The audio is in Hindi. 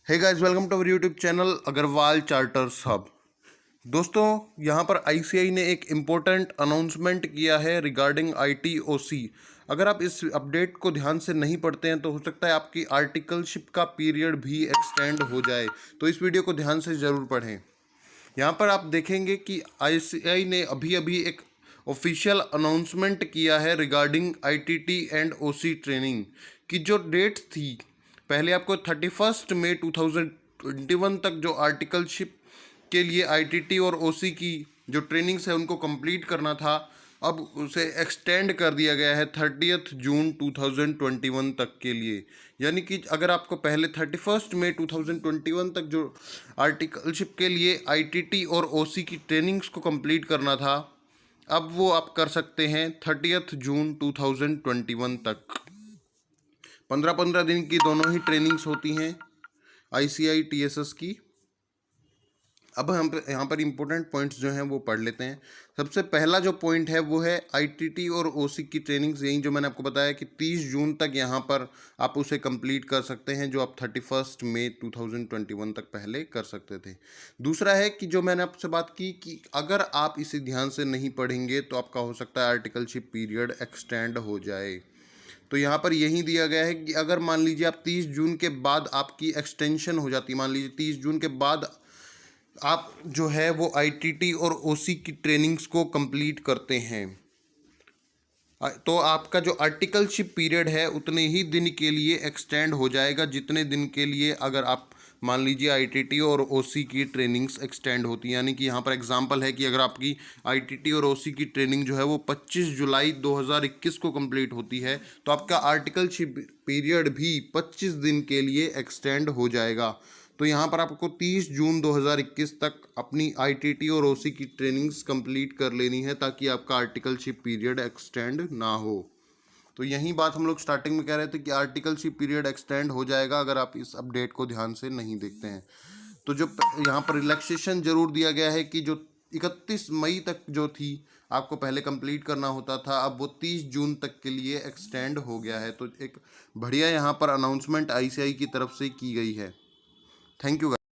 Hey guys, welcome to our YouTube channel Agarwal charters hub. दोस्तों, यहाँ पर आईसीआई ने एक इम्पोर्टेंट अनाउंसमेंट किया है रिगार्डिंग आईटीओसी। अगर आप इस अपडेट को ध्यान से नहीं पढ़ते हैं तो हो सकता है आपकी आर्टिकलशिप का पीरियड भी एक्सटेंड हो जाए, तो इस वीडियो को ध्यान से ज़रूर पढ़ें। यहाँ पर आप देखेंगे कि आईसीआई ने अभी अभी एक ऑफिशियल अनाउंसमेंट किया है regarding ITT and OC training की जो डेट थी। पहले आपको 31 मई 2021 तक जो आर्टिकलशिप के लिए आईटीटी और ओसी की जो ट्रेनिंग्स है उनको कंप्लीट करना था, अब उसे एक्सटेंड कर दिया गया है 30 जून 2021 तक के लिए। यानी कि अगर आपको पहले 31 मई 2021 तक जो आर्टिकलशिप के लिए आईटीटी और ओसी की ट्रेनिंग्स को कंप्लीट करना था, अब वो आप कर सकते हैं 30 जून 2021 तक। 15-15 दिन की दोनों ही ट्रेनिंग्स होती हैं आईसीआई टीएसएस की। अब हम यहाँ पर इम्पोर्टेंट पॉइंट्स जो हैं वो पढ़ लेते हैं। सबसे पहला जो पॉइंट है वो है आईटीटी और ओसी की ट्रेनिंग्स, यही जो मैंने आपको बताया कि 30 जून तक यहाँ पर आप उसे कंप्लीट कर सकते हैं, जो आप 31 मई 2021 तक पहले कर सकते थे। दूसरा है कि जो मैंने आपसे बात की कि अगर आप इसे ध्यान से नहीं पढ़ेंगे तो आपका हो सकता है आर्टिकलशिप पीरियड एक्सटेंड हो जाए। तो यहाँ पर यही दिया गया है कि अगर मान लीजिए आप 30 जून के बाद आपकी एक्सटेंशन हो जाती है, मान लीजिए 30 जून के बाद आप जो है वो आईटीटी और ओसी की ट्रेनिंग्स को कंप्लीट करते हैं, तो आपका जो आर्टिकलशिप पीरियड है उतने ही दिन के लिए एक्सटेंड हो जाएगा जितने दिन के लिए अगर आप मान लीजिए आईटीटी और ओसी की ट्रेनिंग्स एक्सटेंड होती हैं। यानी कि यहाँ पर एग्जांपल है कि अगर आपकी आईटीटी और ओसी की ट्रेनिंग जो है वो 25 जुलाई 2021 को कंप्लीट होती है, तो आपका आर्टिकलशिप पीरियड भी 25 दिन के लिए एक्सटेंड हो जाएगा। तो यहाँ पर आपको 30 जून 2021 तक अपनी आईटीटी और ओसी की ट्रेनिंग्स कंप्लीट कर लेनी है ताकि आपका आर्टिकलशिप पीरियड एक्सटेंड ना हो। तो यही बात हम लोग स्टार्टिंग में कह रहे थे कि आर्टिकलशिप पीरियड एक्सटेंड हो जाएगा अगर आप इस अपडेट को ध्यान से नहीं देखते हैं। तो जो यहाँ पर रिलैक्सेशन जरूर दिया गया है कि जो 31 मई तक जो थी आपको पहले कंप्लीट करना होता था, अब वो 30 जून तक के लिए एक्सटेंड हो गया है। तो एक बढ़िया यहाँ पर अनाउंसमेंट आईसीआई की तरफ से की गई है। Thank you.